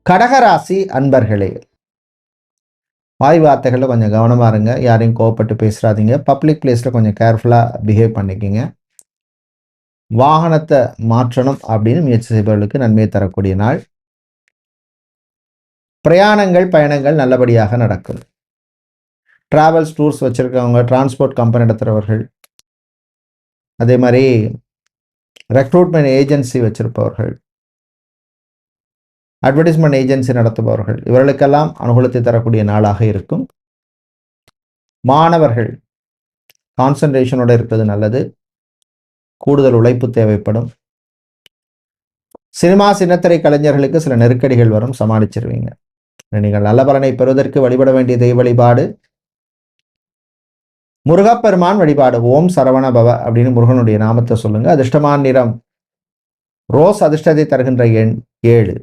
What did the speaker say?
கடகராசி அன்பர்களே, வாய் வார்த்தைகளில் கொஞ்சம் கவனமாக இருங்க. யாரையும் கோவப்பட்டு பேசுகிறாதீங்க. பப்ளிக் பிளேஸில் கொஞ்சம் கேர்ஃபுல்லாக பிஹேவ் பண்ணிக்கிங்க. வாகனத்தை மாற்றணும் அப்படின்னு முயற்சி செய்பவர்களுக்கு நன்மையை தரக்கூடிய நாள். பிரயாணங்கள் பயணங்கள் நல்லபடியாக நடக்கும். டிராவல்ஸ் டூர்ஸ் வச்சுருக்கவங்க, டிரான்ஸ்போர்ட் கம்பெனி நடத்துகிறவர்கள், அதே மாதிரி ரெக்ரூட்மெண்ட் ஏஜென்சி வச்சிருப்பவர்கள், அட்வர்டைஸ்மெண்ட் ஏஜென்சி நடத்துபவர்கள், இவர்களுக்கெல்லாம் அனுகூலத்தை தரக்கூடிய நாளாக இருக்கும். மாணவர்கள் கான்சன்ட்ரேஷனோடு இருக்கிறது நல்லது. கூடுதல் உழைப்பு தேவைப்படும். சினிமா சின்னத்திரை கலைஞர்களுக்கு சில நெருக்கடிகள் வரும், சமாளிச்சிருவீங்க. நீங்கள் நல்ல பலனை பெறுவதற்கு வழிபட வேண்டிய தெய்வ வழிபாடு முருகப்பெருமான் வழிபாடு. ஓம் சரவண பவ அப்படின்னு முருகனுடைய நாமத்தை சொல்லுங்க. அதிர்ஷ்டமான நிறம் ரோஸ். அதிர்ஷ்டத்தை தருகின்ற எண் 7.